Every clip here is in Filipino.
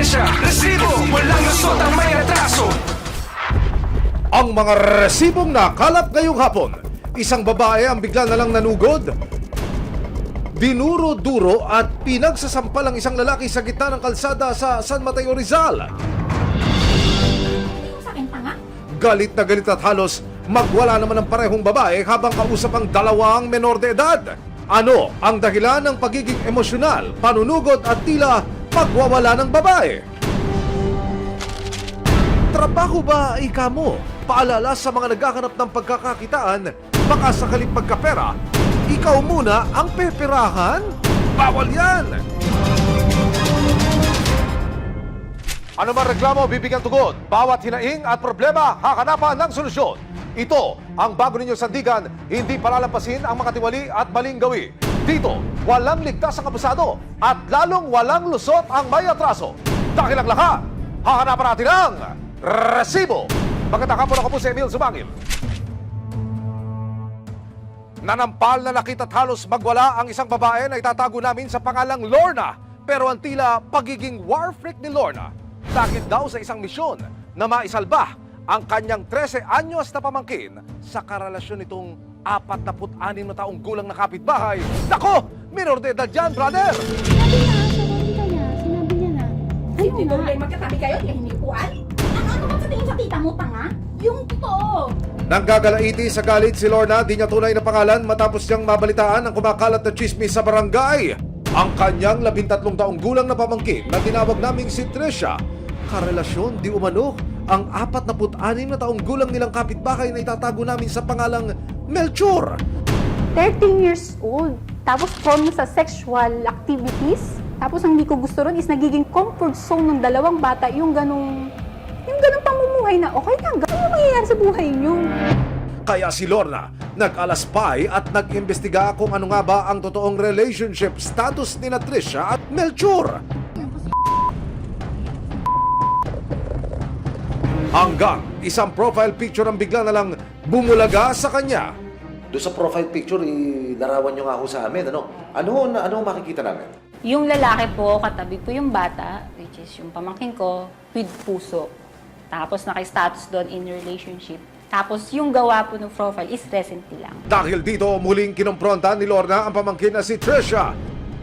ebidensya, resibo, walang lusot ang may atraso. Ang mga resibong nakalap ngayong hapon. Isang babae ang bigla na lang nanugod. Dinuro-duro at pinagsasampal ang isang lalaki sa gitna ng kalsada sa San Mateo, Rizal. Sa akin pa nga. Galit na galit at halos magwala naman ang parehong babae habang kausap ang dalawang menor de edad. Ano ang dahilan ng pagiging emosyonal, panunugod at tila pagwawala ng babae? Trabaho ba ika mo? Paalala sa mga naghahanap ng pagkakakitaan, baka sakaling pagkapera, ikaw muna ang peperahan? Bawal yan! Ano man reklamo, bibigyan tugon. Bawat hinaing at problema, hakanapan ng solusyon. Ito ang bago ninyong sandigan, hindi palalampasin ang makatiwali at maling gawi. Dito, walang ligtas ang abusado at lalong walang lusot ang may atraso. Dahil ang lahat, hahanapan natin ang resibo. Magandang hapon, ako po si Emil Sumangil. Nanampal na nakita at halos magwala ang isang babae na itatago namin sa pangalang Lorna. Pero ang tila pagiging war freak ni Lorna dahil daw sa isang misyon na maisalba ang kanyang 13 anyos na pamangkin sa karelasyon nitong 46 na taong gulang na kapitbahay. Nako! Minor de edad yan, brother! Sinabi niya na. Ay, di ba magkatabi kayo? Di hinipuan? Ano ba sa tingin sa tita mo, tanga? Yung totoo. Nanggagalaiti sa galit si Lorna, di niya tunay na pangalan matapos niyang mabalitaan ang kumakalat na chismis sa barangay. Ang kanyang 13 taong gulang na pamangkin na tinawag naming si Trisha, karelasyon di umano ang 46 na taong gulang nilang kapitbahay na itatago namin sa pangalang Melchor. 13 years old. Tapos prone sa sexual activities. Tapos ang hindi ko gusto ron is nagiging comfort zone ng dalawang bata yung ganong pamumuhay na okay lang. Ano mangyayari sa buhay niyo? Kaya si Lorna nag-alaspay at nag-imbestiga kung ano nga ba ang totoong relationship status ni Trisha at Melchor. Hanggang isang profile picture ang bigla na lang bumulaga sa kanya. Doon sa profile picture, larawan nyo nga ako sa amin. Ano makikita namin? Yung lalaki po, katabi po yung bata, which is yung pamangkin ko, with puso. Tapos naka-status doon in relationship. Tapos yung gawa po ng profile is recently lang. Dahil dito muling kinompronta ni Lorna ang pamangkin na si Trisha.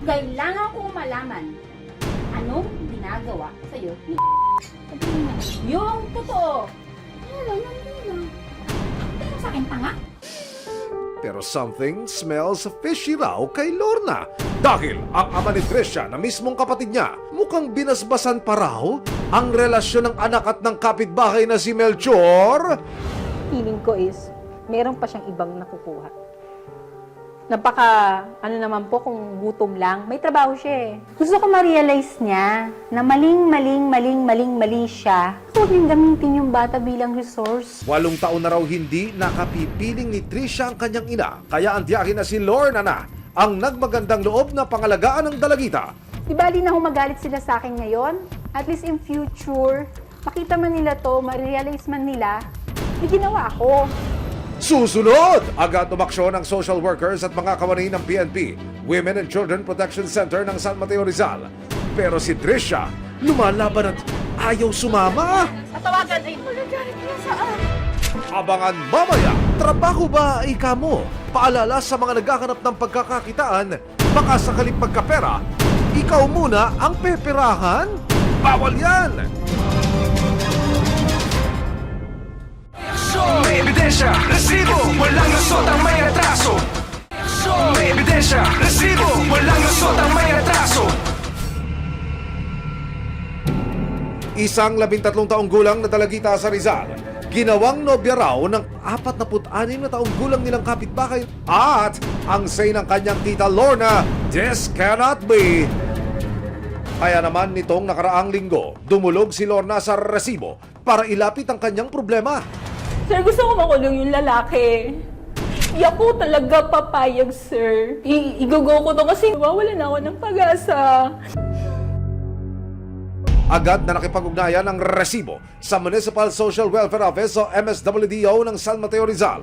Kailangan kong malaman anong ginagawa sa'yo ni yung totoo. Ano lang. Pero sa akin pa nga. Pero something smells fishy raw kay Lorna. Dahil ang ama ni Trisha na mismong kapatid niya, mukhang binasbasan pa raw ang relasyon ng anak at ng kapitbahay na si Melchor. Feeling ko is, meron pa siyang ibang nakukuha. Naman po kung gutom lang, may trabaho siya eh. Gusto ko ma-realize niya na mali siya. Huwag niyang gamitin yung bata bilang resource. 8 taon na raw hindi nakapipiling ni Trisha ang kanyang ina. Kaya ang tiyakin na si Lorna na ang nagmagandang loob na pangalagaan ng dalagita. Di bali na humagalit sila sa akin ngayon? At least in future, makita man nila to, ma-realize man nila, may ginawa ako. Susunod! Agad umaksyon ng social workers at mga kawani ng PNP, Women and Children Protection Center ng San Mateo, Rizal. Pero si Trisha, lumalaban at ayaw sumama. Tatawagan ay magagalit niya saan? Abangan mamaya, trabaho ba ika mo? Paalala sa mga naghahanap ng pagkakakitaan, baka sakaling pagkapera, ikaw muna ang peperahan? Bawal yan! May ebidensya, resibo, walang lusot ang may atraso. May ebidensya, resibo, walang lusot ang may atraso. Isang 13 taong gulang na dalagita sa Rizal, ginawang nobya raw ng 46 na taong gulang nilang kapitbahay at ang say ng kanyang tita Lorna, this cannot be. Kaya naman nitong nakaraang linggo, dumulog si Lorna sa resibo para ilapit ang kanyang problema. Sir, gusto ko makulong yung lalaki. Di ako talaga papayag, sir. Igugo ko to kasi wala na ako ng pag-asa. Agad na nakipag-ugnayan ang resibo sa Municipal Social Welfare Office o MSWDO ng San Mateo, Rizal.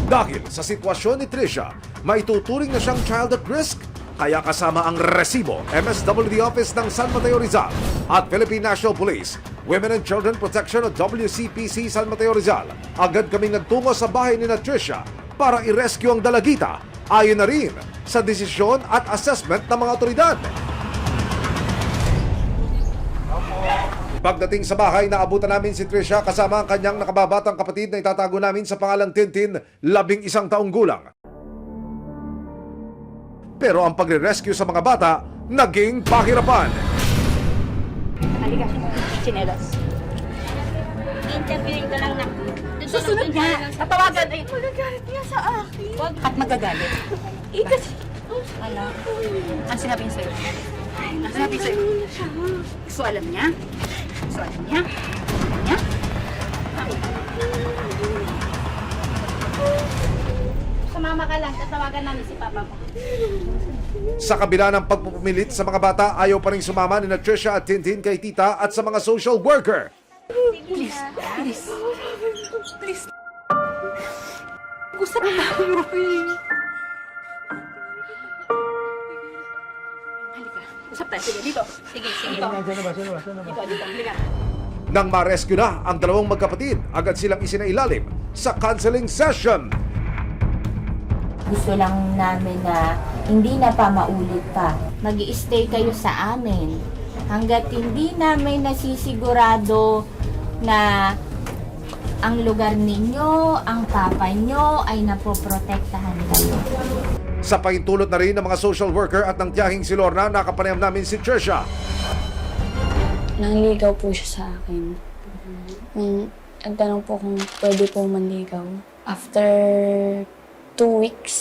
Dahil sa sitwasyon ni Trisha, maituturing na siyang child at risk. Kaya kasama ang resibo, MSWD Office ng San Mateo Rizal at Philippine National Police, Women and Children Protection at WCPC San Mateo Rizal. Agad kaming nagtungo sa bahay ni Tricia para i-rescue ang dalagita, ayon na rin sa desisyon at assessment ng mga otoridad. Pagdating sa bahay, naabutan namin si Tricia kasama ang kanyang nakababatang kapatid na itatago namin sa pangalang Tintin, 11 taong gulang. Pero ang pagre-rescue sa mga bata, naging pahirapan. Halika, chinelas. Interviewin ko lang na. Susunod nga. Tatawagan ay... Magagalit niya sa akin. Huwag at magagalit. Eh, kasi... Ano? Ang sinabi niya sa'yo? Ang sinabi niya sa'yo? Gusto alam niya? Gusto alam niya? Alam niya? Sumama ka lang, tatawagan namin si Papa mo. Sa kabila ng pagpupumilit sa mga bata, ayaw pa rin sumama ni Tricia at Tintin kay tita at sa mga social worker. Please. Gusto na tayo, Halika. Usap tayo. Sige, dito. Sige. Dito, halika. Nang ma-rescue na ang dalawang magkapatid, agad silang isinailalim sa counseling session. Gusto lang namin na hindi na pa maulit pa. Mag-i-stay kayo sa amin hanggat hindi namin nasisigurado na ang lugar ninyo, ang papa nyo ay napoprotektahan kayo. Sa pahintulot na rin ng mga social worker at ng tiyahing si Lorna, nakapanayam namin si Tricia. Nangligaw po siya sa akin. Nagtanong po kung pwede po manligaw. After 2 weeks,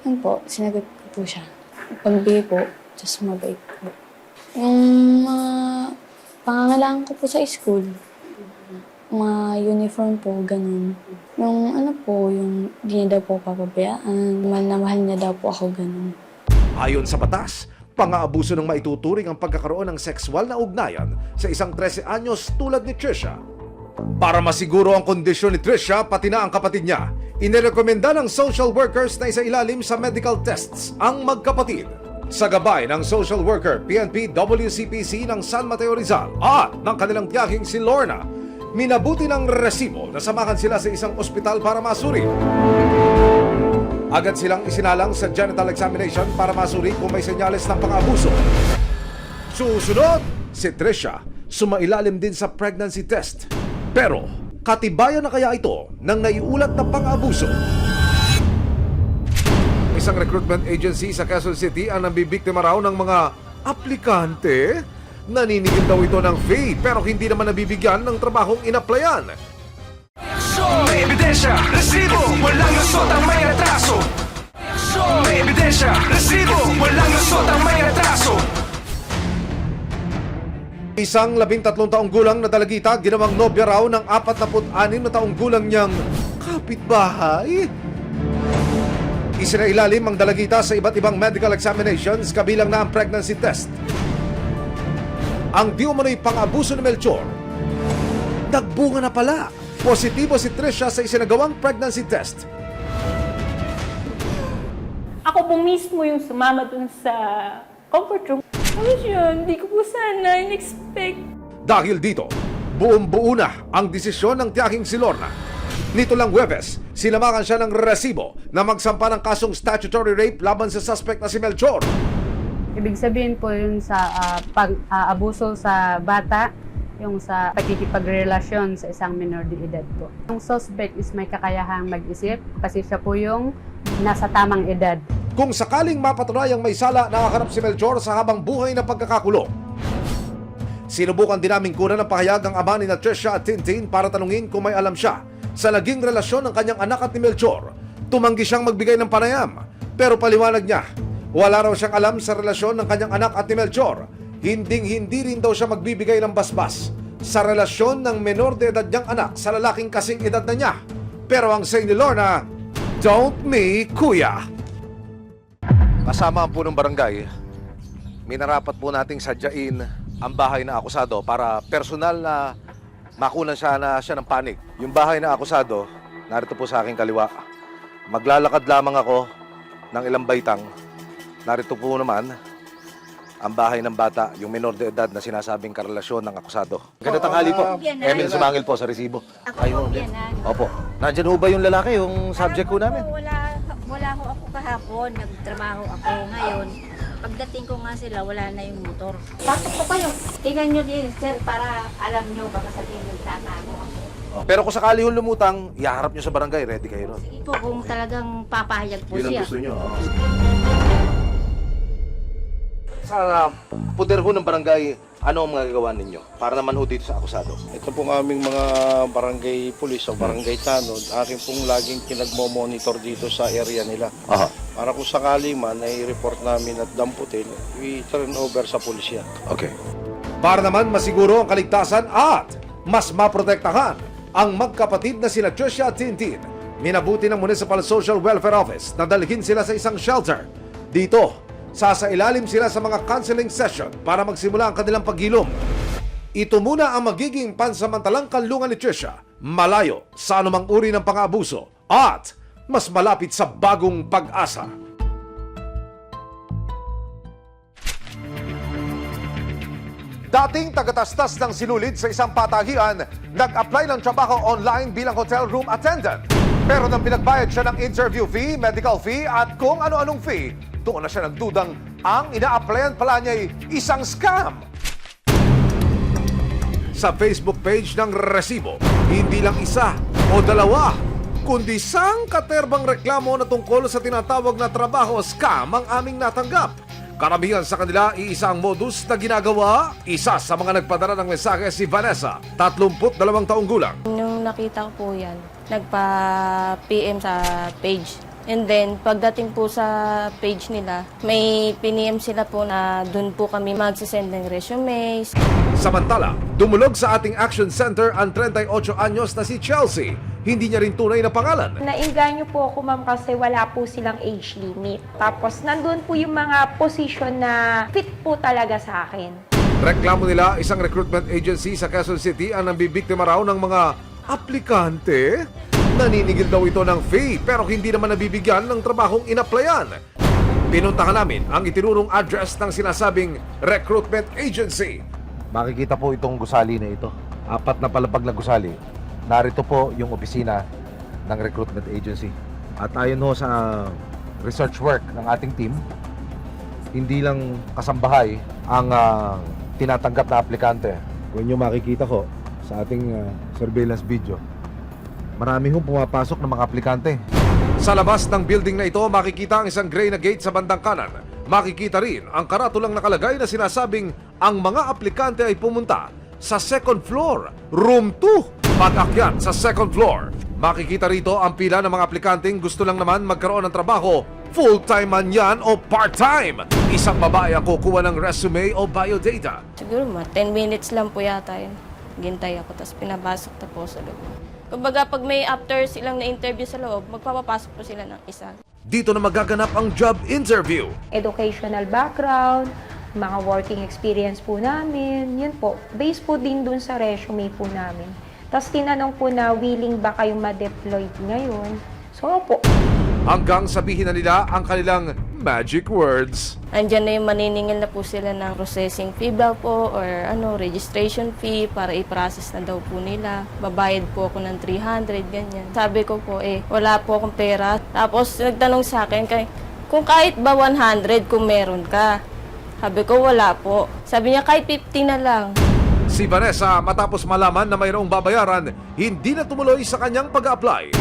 yun po, sinagot ko po siya. Pagbigay po, just mabait po. Yung pangangailangan ko po sa school, mga uniform po, ganun. Yung ano po, yung di niya daw po papabayaan, mahal na mahal niya daw po ako, ganun. Ayon sa batas, pang-aabuso ng maituturing ang pagkakaroon ng sexual na ugnayan sa isang 13 anyos tulad ni Tricia. Para masiguro ang kondisyon ni Tricia, pati na ang kapatid niya, inirekomenda ng social workers na isailalim sa medical tests ang magkapatid. Sa gabay ng social worker, PNP WCPC ng San Mateo Rizal at ng kanilang tiyahing si Lorna, minabuti ng resibo na samahan sila sa isang ospital para masuri. Agad silang isinalang sa genital examination para masuri kung may senyales ng pang-abuso. Susunod, si Tricia sumailalim din sa pregnancy test. Pero, katibayan na kaya ito ng naiulat na pang-abuso? Isang recruitment agency sa Quezon City ang nabibiktima raw ng mga aplikante. Naniningil daw ito ng fee pero hindi naman nabibigyan ng trabahong inaplayan. May ebidensya, resibo, walang lusot ang may retraso. May ebidensya, resibo, walang lusot ang may retraso. Isang 13 taong gulang na dalagita ginawang nobya raw ng 46 na taong gulang niyang kapitbahay. Isinailalim ang dalagita sa iba't ibang medical examinations kabilang na ang pregnancy test. Ang di umano'y pang-abuso ni Melchor, nagbunga na pala. Positibo si Tricia sa isinagawang pregnancy test. Ako po mismo yung sumama dun sa comfort room. Tapos yun, hindi ko po sana in-expect. Dahil dito, buong-buo na ang desisyon ng tiyahing si Lorna. Nito lang Huwebes, sinamakan siya ng resibo na magsampa ng kasong statutory rape laban sa suspect na si Melchor. Ibig sabihin po yun sa pag-abuso sa bata, yung sa pagkikipagrelasyon sa isang minor de edad po. Yung suspect is may kakayahang mag-isip kasi siya po yung nasa tamang edad. Kung sakaling mapatunayang may sala, nakakarap si Melchor sa habang buhay na pagkakakulong. Sinubukan din namin kunan ng pahayag ang ama ni Tricia at Tintin para tanungin kung may alam siya sa naging relasyon ng kanyang anak at ni Melchor. Tumanggi siyang magbigay ng panayam, pero paliwanag niya, wala raw siyang alam sa relasyon ng kanyang anak at ni Melchor. Hinding-hindi rin daw siya magbibigay ng basbas sa relasyon ng menor de edad niyang anak sa lalaking kasing edad na niya. Pero ang say ni Lorna, don't me, kuya. Kasama ang punong barangay, minarapat po nating sadyain ang bahay na akusado para personal na makunan siya ng panig. Yung bahay na akusado, narito po sa aking kaliwa. Maglalakad lamang ako ng ilang baitang narito po naman ang bahay ng bata, yung minor de edad na sinasabing karelasyon ng akusado. Ganda tanghali po. Emil Sumangil po sa resibo. Ayun. Opo. Nandiyan ho ba yung lalaki, yung subject ko namin? Wala ho ako kahapon. Nagtrabaho ako ngayon. Pagdating ko nga sila, wala na yung motor. Pasok po kayo. Tingnan nyo din, sir, para alam nyo baka sabihin nyo tatago ako. Pero kung sakali yung lumutang, iharap nyo sa barangay, ready kayo ron. Sige po, kung talagang papahayag po siya. nyo. Sa puder ho ng barangay, ano ang magagawa ninyo? Para naman ho dito sa akusado. Ito pong aming mga barangay pulis o barangay tanod, aking pong laging pinagmo-monitor dito sa area nila. Aha. Para kung sakali man ay report namin at damputin, we turn over sa pulisya. Okay. Para naman masiguro ang kaligtasan at mas maprotektahan ang magkapatid na sina Tricia at Tintin, minabuti ng Municipal Social Welfare Office na dalhin sila sa isang shelter. Dito, sasailalim sila sa mga counseling session para magsimula ang kanilang paghilom. Ito muna ang magiging pansamantalang kanlungan ni Tricia, malayo sa anumang uri ng pang-aabuso at mas malapit sa bagong pag-asa. Dating tagatastas ng sinulid sa isang patagian, nag-apply ng trabaho online bilang hotel room attendant. Pero nang pinagbayad siya ng interview fee, medical fee at kung ano-anong fee, doon na siya nagdudang ang ina-applyan pala niya ay isang scam. Sa Facebook page ng Resibo, hindi lang isa o dalawa, kundi sangkaterbang reklamo na tungkol sa tinatawag na trabaho scam ang aming natanggap. Karamihan sa kanila, iisa ang modus na ginagawa. Isa sa mga nagpadala ng mensahe si Vanessa, 32 taong gulang. Nung nakita ko po yan, nagpa-PM sa page. And then, pagdating po sa page nila, may piniem sila po na doon po kami magsisend ng resumes. Samantala, dumulog sa ating action center ang 38 anyos na si Chelsea. Hindi niya rin tunay na pangalan. Nainganyo po ako, ma'am, kasi wala po silang age limit. Tapos, nandun po yung mga position na fit po talaga sa akin. Reklamo nila, isang recruitment agency sa Quezon City ang nambibiktima raw ng mga aplikante. Naninigil daw ito ng fee pero hindi naman nabibigyan ng trabahong inaplayan. Pinuntahan namin ang itinurong address ng sinasabing recruitment agency. Makikita po itong gusali na ito. 4 na palapag na gusali. Narito po yung opisina ng recruitment agency. At ayon ho sa research work ng ating team, hindi lang kasambahay ang tinatanggap na aplikante. Kung nyo makikita ko sa ating surveillance video, marami hong pumapasok ng mga aplikante. Sa labas ng building na ito, makikita ang isang gray na gate sa bandang kanan. Makikita rin ang karatulang nakalagay na sinasabing ang mga aplikante ay pumunta sa second floor, room 2. Pag-akyat sa second floor, makikita rito ang pila ng mga aplikanteng gusto lang naman magkaroon ng trabaho. Full-time man yan o part-time. Isang babae ang kukuha ng resume o biodata. Siguro 10 minutes lang po yata yun. Gintay ako, tapos pinapasok na po sa loob. Kumbaga, pag may after silang na-interview sa loob, magpapapasok po sila ng isa. Dito na magaganap ang job interview. Educational background, mga working experience po namin, yun po. Based po din dun sa resume po namin. Tapos tinanong po na willing ba kayong ma-deploy ngayon. So po. Hanggang sabihin na nila ang kanilang magic words. Andyan na yung maniningil na po sila ng processing fee daw po or registration fee para i-process na daw po nila. Babayad po ako ng 300, ganyan. Sabi ko po, wala po akong pera. Tapos nagtanong sa akin, kung kahit ba 100 kung meron ka. Sabi ko, wala po. Sabi niya, kahit 50 na lang. Si Vanessa, matapos malaman na mayroong babayaran, hindi na tumuloy sa kanyang pag-apply.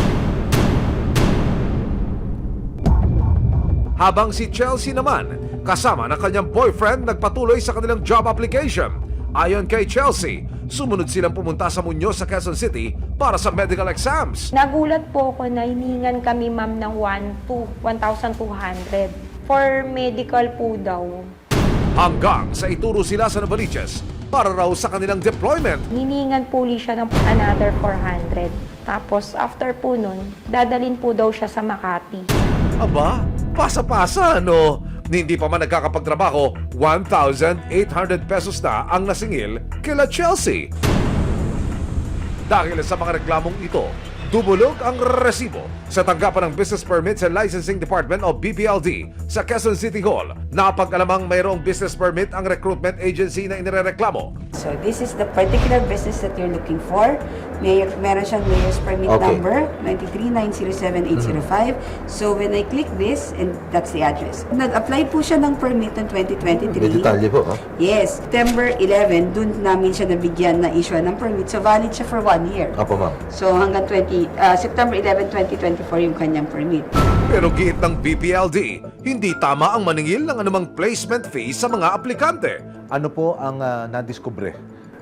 Habang si Chelsea naman, kasama ng kanyang boyfriend, nagpatuloy sa kanilang job application. Ayon kay Chelsea, sumunod silang pumunta sa Muñoz sa Quezon City para sa medical exams. Nagulat po ako na hiningan kami, ma'am, ng 1,200 for medical po daw. Hanggang sa ituro sila sa Novaliches para raw sa kanilang deployment. Hiningan po siya ng another 400. Tapos after po nun, dadalin po daw siya sa Makati. Aba, pasa-pasa, no? Hindi pa man nagkakapagtrabaho, 1,800 pesos na ang nasingil kila Chelsea. Dahil sa mga reklamong ito, Dumulog ang resibo sa tanggapan ng Business Permits and Licensing Department o BPLD sa Quezon City Hall. Napag-alamang mayroong business permit ang recruitment agency na inirereklamo. So this is the particular business that you're looking for. Meron siyang mayor's permit number 93907-805. So when I click this, and that's the address. Nag-apply po siya ng permit ng 2023. May detalye po, ha? Yes, September 11, dun namin siya nabigyan na issue ng permit. So valid siya for 1 year. Apo, ma'am. So hanggang September 11, 2024 yung kanyang permit. Pero giit ng BPLD, hindi tama ang maningil ng anumang placement fee sa mga aplikante. Ano po ang nadiskubre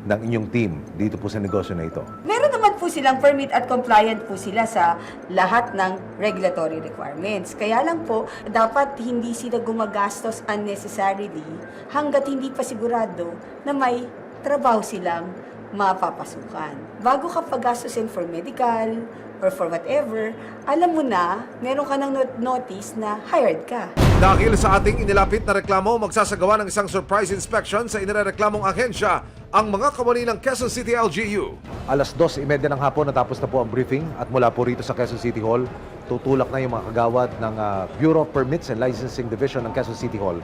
ng inyong team dito po sa negosyo na ito? Meron naman po silang permit at compliant po sila sa lahat ng regulatory requirements. Kaya lang po, dapat hindi sila gumagastos unnecessarily hanggat hindi pa sigurado na may trabaho silang mapapasukan. Bago ka pag-gastusin for medical or for whatever, alam mo na, meron ka ng notice na hired ka. Dahil sa ating inilapit na reklamo, magsasagawa ng isang surprise inspection sa inirereklamong ahensya ang mga kawani ng Quezon City LGU. Alas 2:30 ng hapon natapos na po ang briefing at mula po rito sa Quezon City Hall, tutulak na yung mga kagawad ng Bureau of Permits and Licensing Division ng Quezon City Hall,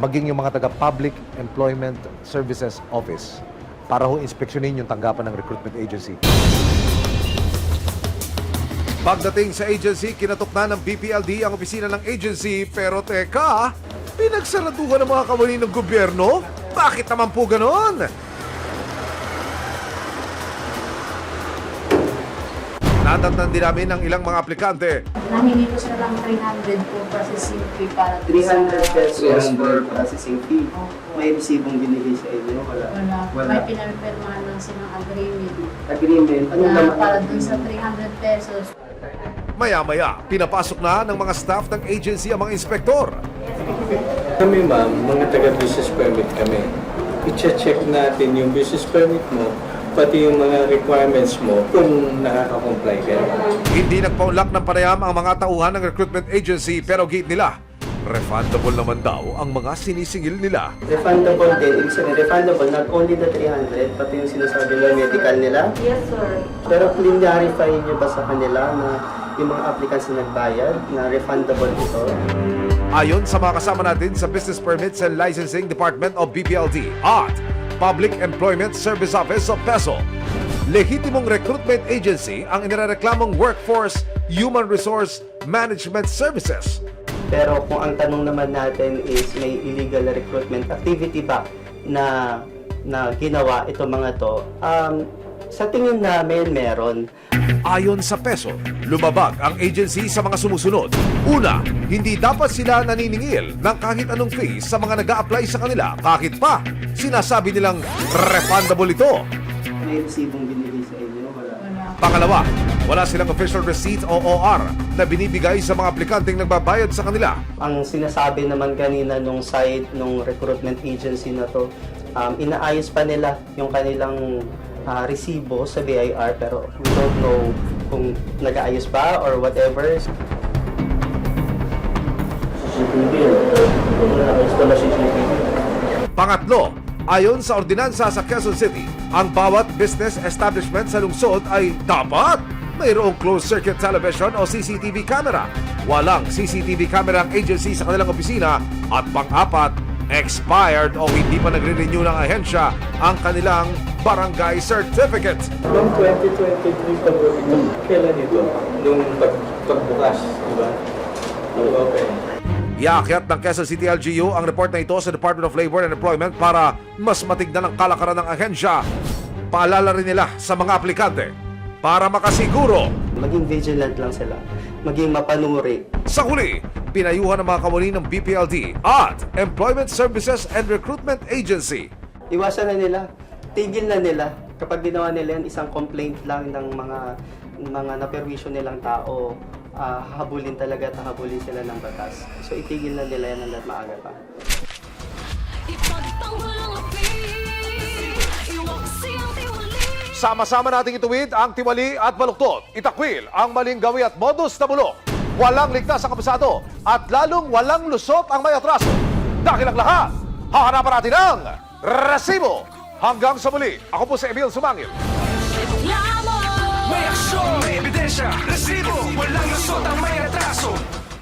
maging yung mga taga Public Employment Services Office para ho inspeksyonin yung tanggapan ng recruitment agency. Pagdating sa agency, kinatok na ng BPLD ang opisina ng agency. Pero teka, pinagsaraduhan ng mga kawani ng gobyerno? Bakit naman po ganon? Natatnan din namin ng ilang mga aplikante. Nahingi ko sila lang 300 po processing fee para 300 pesos for processing fee. May resibong binigay sa inyo? Wala. May pinapirmahan lang silang agreement. Agreement? Ano Na naman? para dun sa 300 pesos. Maya-maya, pinapasok na ng mga staff ng agency ang mga inspektor. Kami ma'am, mga taga-business permit kami. I-check natin yung business permit mo, pati yung mga requirements mo kung nakaka-comply ka. Hindi nagpaunlak ng panayam ang mga tauhan ng recruitment agency pero gate nila, refundable naman daw ang mga sinisingil nila. Refundable din. Ibig sabihin, refundable not only the 300, pati yung sinasabi na medical nila. Yes, sir. Pero clarify niyo ba sa kanila na yung mga applicants na nagbayad na refundable ito? Ayon sa mga kasama natin sa Business Permits and Licensing Department of BPLD at Public Employment Service Office of PESO, lehitimong recruitment agency ang inireklamong Workforce Human Resource Management Services. Pero kung ang tanong naman natin is may illegal recruitment activity ba na ginawa itong mga to, sa tingin namin meron. Ayon sa PESO, lumabag ang agency sa mga sumusunod. Una, hindi dapat sila naniningil ng kahit anong fee sa mga nag-a-apply sa kanila kahit pa sinasabi nilang refundable ito. May resibong binigay sa inyo? Wala. Pangalawa, wala silang official receipt o OR na binibigay sa mga aplikanteng nagbabayad sa kanila. Ang sinasabi naman kanina nung side nung recruitment agency na to, inaayos pa nila yung kanilang resibo sa BIR pero we don't know kung nag-aayos pa or whatever. Pangatlo, ayon sa ordinansa sa Quezon City, ang bawat business establishment sa lungsod ay dapat mayroong closed-circuit television o CCTV camera. Walang CCTV camera ang agency sa kanilang opisina at pang-apat, expired o hindi pa nagre-renew ng ahensya ang kanilang barangay certificate. Noong 2023 pa ito, kailan ito? Nung pagbukas, di ba? Okay. Iakyat ng Quezon City LGU ang report na ito sa Department of Labor and Employment para mas matignan ang kalakaran ng ahensya. Paalala rin nila sa mga aplikante para makasiguro. Maging vigilant lang sila, maging mapanuri. Sa huli, pinayuhan ng mga kawani ng BPLD at Employment Services and Recruitment Agency. Iwasan na nila, tigil na nila. Kapag ginawa nila yan, isang complaint lang ng mga naperwisyo nilang tao, habulin talaga at habulin sila ng batas. So itigil na nila yan hanggat maaga pa. Sama-sama nating ituwid ang tiwali at baluktot. Itakwil ang maling gawi at modus na bulok. Walang ligtas ang kabisado at lalong walang lusot ang may atraso. Dahil ang lahat, hahanapan natin ang resibo. Hanggang sa muli, ako po si Emil Sumangil. May aksyon, may ebidensya. ebidensya, resibo, walang lusot ang may atraso.